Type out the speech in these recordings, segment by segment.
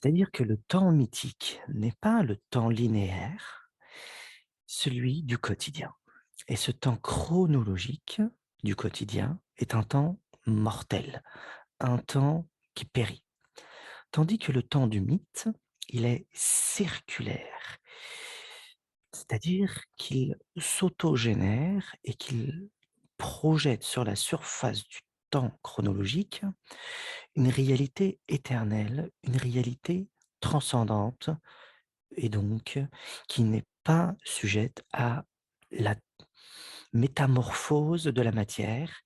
C'est-à-dire que le temps mythique n'est pas le temps linéaire, celui du quotidien. Et ce temps chronologique du quotidien est un temps mortel, un temps qui périt. Tandis que le temps du mythe, il est circulaire, c'est-à-dire qu'il s'autogénère et qu'il projette sur la surface du temps chronologique une réalité éternelle, une réalité transcendante, et donc qui n'est pas sujette à la métamorphose de la matière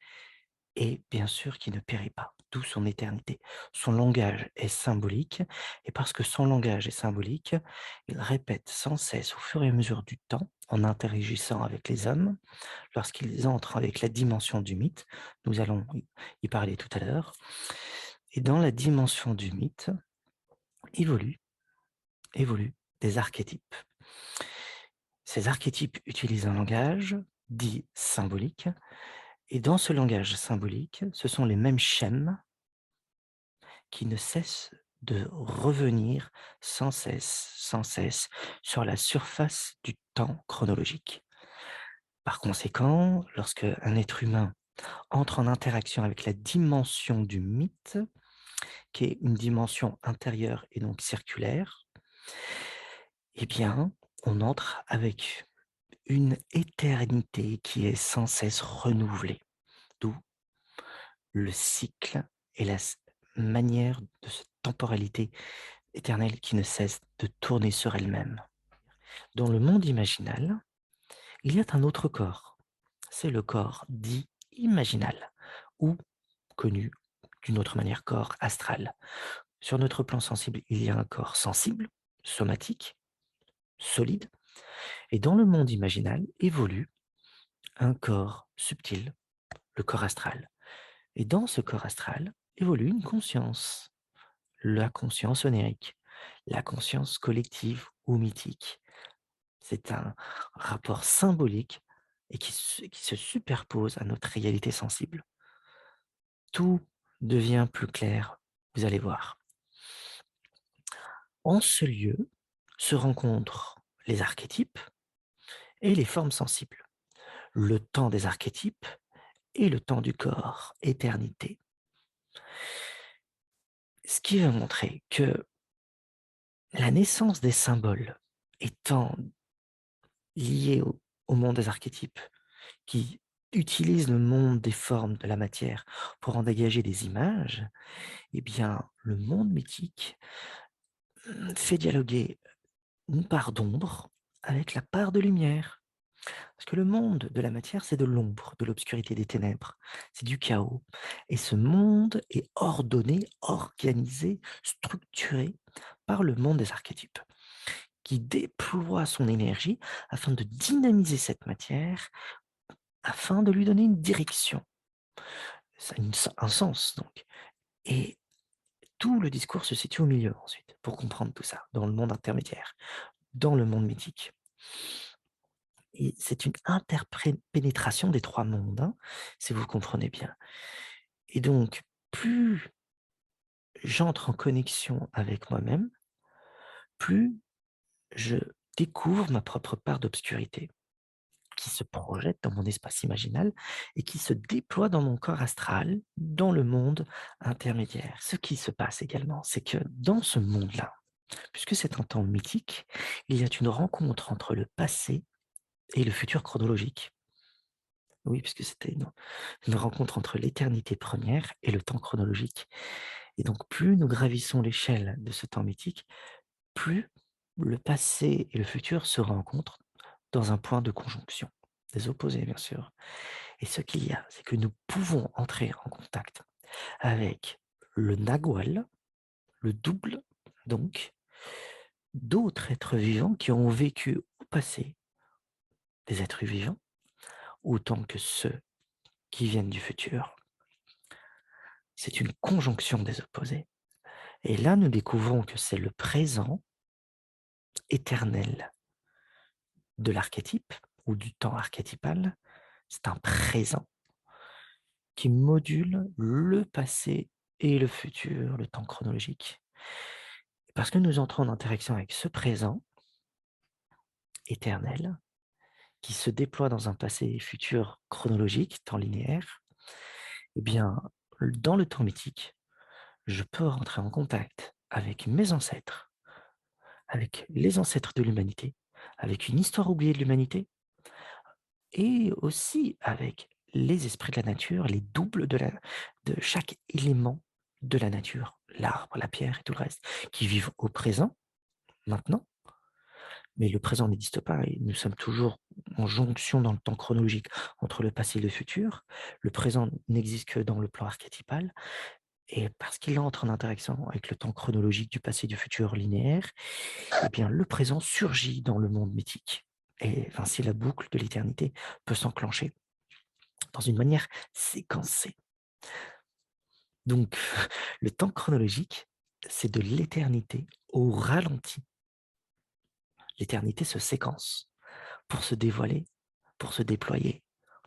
et bien sûr qui ne périt pas, d'où son éternité. Son langage est symbolique et parce que son langage est symbolique, il répète sans cesse au fur et à mesure du temps, en interagissant avec les hommes, lorsqu'ils entrent avec la dimension du mythe, nous allons y parler tout à l'heure, et dans la dimension du mythe évoluent, évoluent des archétypes. Ces archétypes utilisent un langage dit symbolique, et dans ce langage symbolique, ce sont les mêmes schèmes qui ne cessent de revenir sans cesse, sur la surface du temps chronologique. Par conséquent, lorsque un être humain entre en interaction avec la dimension du mythe, qui est une dimension intérieure et donc circulaire, eh bien, on entre avec une éternité qui est sans cesse renouvelée, d'où le cycle et la manière de cette temporalité éternelle qui ne cesse de tourner sur elle-même. Dans le monde imaginal, il y a un autre corps. C'est le corps dit imaginal, ou connu d'une autre manière, corps astral. Sur notre plan sensible, il y a un corps sensible, somatique, solide, et dans le monde imaginal évolue un corps subtil, le corps astral. Et dans ce corps astral évolue une conscience, la conscience onérique, la conscience collective ou mythique. C'est un rapport symbolique et qui se superpose à notre réalité sensible. Tout devient plus clair, vous allez voir. En ce lieu se rencontrent les archétypes et les formes sensibles. Le temps des archétypes et le temps du corps, éternité. Ce qui veut montrer que la naissance des symboles étant liée au monde des archétypes, qui utilisent le monde des formes de la matière pour en dégager des images, eh bien, le monde mythique fait dialoguer une part d'ombre avec la part de lumière. Parce que le monde de la matière, c'est de l'ombre, de l'obscurité, des ténèbres, c'est du chaos. Et ce monde est ordonné, organisé, structuré par le monde des archétypes, qui déploie son énergie afin de dynamiser cette matière, afin de lui donner une direction, ça a un sens donc. Et tout le discours se situe au milieu ensuite, pour comprendre tout ça, dans le monde intermédiaire, dans le monde mythique. Et c'est une interpénétration des 3 mondes, hein, si vous comprenez bien. Et donc, plus j'entre en connexion avec moi-même, plus je découvre ma propre part d'obscurité, qui se projette dans mon espace imaginal et qui se déploie dans mon corps astral, dans le monde intermédiaire. Ce qui se passe également, c'est que dans ce monde-là, puisque c'est un temps mythique, il y a une rencontre entre le passé et le futur chronologique. Oui, puisque c'était une rencontre entre l'éternité première et le temps chronologique. Et donc, plus nous gravissons l'échelle de ce temps mythique, plus le passé et le futur se rencontrent dans un point de conjonction, des opposés bien sûr. Et ce qu'il y a, c'est que nous pouvons entrer en contact avec le Nagual, le double, donc, d'autres êtres vivants qui ont vécu au passé, des êtres vivants, autant que ceux qui viennent du futur. C'est une conjonction des opposés. Et là, nous découvrons que c'est le présent éternel de l'archétype ou du temps archétypal. C'est un présent qui module le passé et le futur, le temps chronologique. parce que nous entrons en interaction avec ce présent éternel qui se déploie dans un passé et futur chronologique, temps linéaire, eh bien, dans le temps mythique, je peux rentrer en contact avec mes ancêtres, avec les ancêtres de l'humanité, avec une histoire oubliée de l'humanité et aussi avec les esprits de la nature, les doubles de chaque élément de la nature, l'arbre, la pierre et tout le reste, qui vivent au présent, maintenant, mais le présent n'existe pas et nous sommes toujours en jonction dans le temps chronologique entre le passé et le futur. Le présent n'existe que dans le plan archétypal et parce qu'il entre en interaction avec le temps chronologique du passé et du futur linéaire, eh bien le présent surgit dans le monde mythique et ainsi la boucle de l'éternité peut s'enclencher dans une manière séquencée. Donc le temps chronologique, c'est de l'éternité au ralenti. L'éternité se séquence pour se dévoiler, pour se déployer,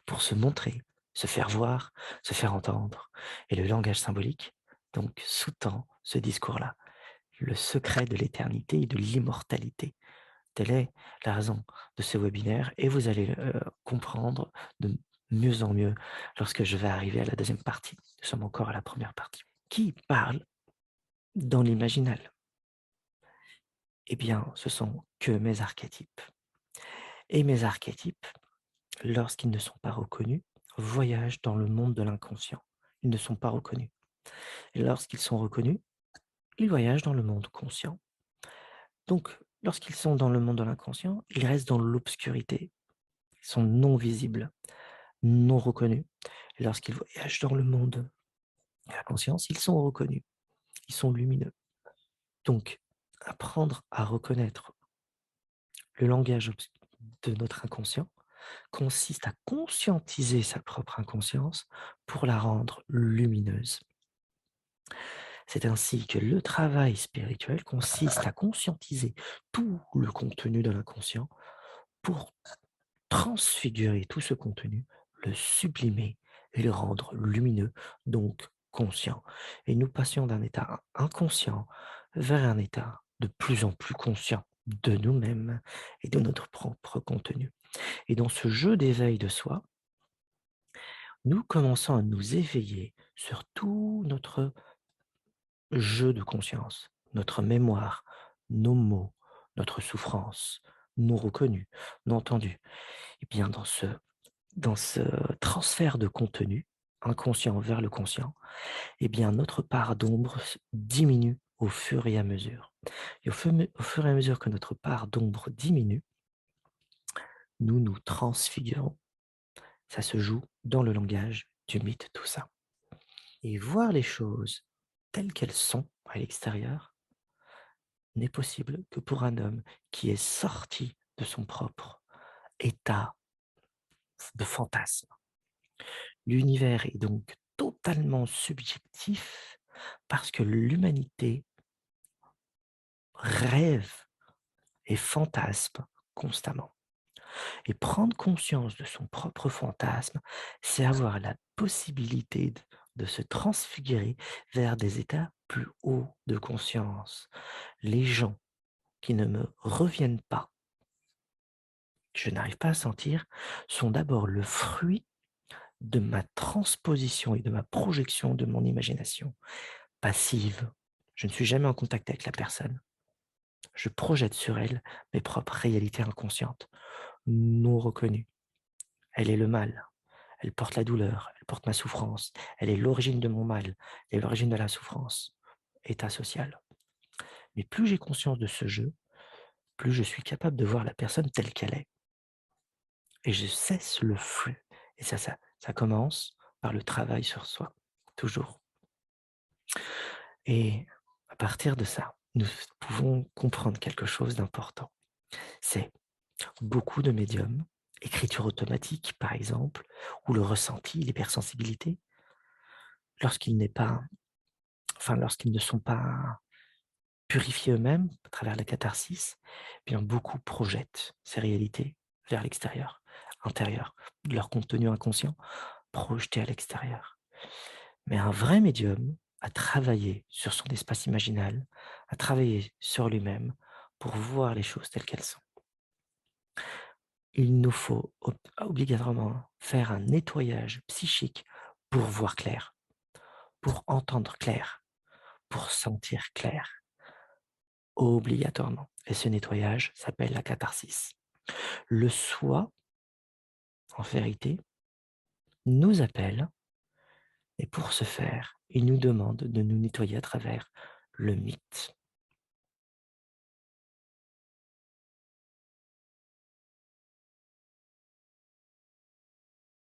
pour se montrer, se faire voir, se faire entendre. Et le langage symbolique, donc, sous-tend ce discours-là, le secret de l'éternité et de l'immortalité. Telle est la raison de ce webinaire et vous allez comprendre de mieux en mieux lorsque je vais arriver à la deuxième partie. Nous sommes encore à la première partie. Qui parle dans l'imaginal? Eh bien, ce sont que mes archétypes. Et mes archétypes, lorsqu'ils ne sont pas reconnus, voyagent dans le monde de l'inconscient. Ils ne sont pas reconnus. Et lorsqu'ils sont reconnus, ils voyagent dans le monde conscient. Donc, lorsqu'ils sont dans le monde de l'inconscient, ils restent dans l'obscurité. Ils sont non visibles, non reconnus. Et lorsqu'ils voyagent dans le monde de la conscience, ils sont reconnus. Ils sont lumineux. Donc, apprendre à reconnaître le langage de notre inconscient consiste à conscientiser sa propre inconscience pour la rendre lumineuse. C'est ainsi que le travail spirituel consiste à conscientiser tout le contenu de l'inconscient pour transfigurer tout ce contenu, le sublimer et le rendre lumineux, donc conscient. Et nous passions d'un état inconscient vers un état de plus en plus conscient de nous-mêmes et de notre propre contenu. Et dans ce jeu d'éveil de soi, nous commençons à nous éveiller sur tout notre jeu de conscience, notre mémoire, nos mots, notre souffrance, non reconnus, non entendus. Et bien dans ce transfert de contenu, inconscient vers le conscient, eh bien notre part d'ombre diminue au fur et à mesure. Et au fur et à mesure que notre part d'ombre diminue, nous nous transfigurons. Ça se joue dans le langage du mythe, tout ça. Et voir les choses telles qu'elles sont à l'extérieur n'est possible que pour un homme qui est sorti de son propre état de fantasme. L'univers est donc totalement subjectif parce que l'humanité rêve et fantasme constamment. Et prendre conscience de son propre fantasme, c'est avoir la possibilité de se transfigurer vers des états plus hauts de conscience. Les gens qui ne me reviennent pas, que je n'arrive pas à sentir, sont d'abord le fruit de ma transposition et de ma projection de mon imagination passive. Je ne suis jamais en contact avec la personne. Je projette sur elle mes propres réalités inconscientes, non reconnues. Elle est le mal, elle porte la douleur, elle porte ma souffrance, elle est l'origine de mon mal, elle est l'origine de la souffrance, état social. Mais plus j'ai conscience de ce jeu, plus je suis capable de voir la personne telle qu'elle est. Et je cesse le flux. Et ça commence par le travail sur soi, toujours. Et à partir de ça, nous pouvons comprendre quelque chose d'important. C'est beaucoup de médiums, écriture automatique par exemple, ou le ressenti, l'hypersensibilité, lorsqu'ils n'est pas, lorsqu'ils ne sont pas purifiés eux-mêmes à travers la catharsis, eh bien beaucoup projettent ces réalités vers l'extérieur, intérieur, leur contenu inconscient projeté à l'extérieur. Mais un vrai médium à travailler sur son espace imaginal, à travailler sur lui-même pour voir les choses telles qu'elles sont. Il nous faut obligatoirement faire un nettoyage psychique pour voir clair, pour entendre clair, pour sentir clair, obligatoirement. Et ce nettoyage s'appelle la catharsis. Le soi, en vérité, nous appelle et pour ce faire, il nous demande de nous nettoyer à travers le mythe.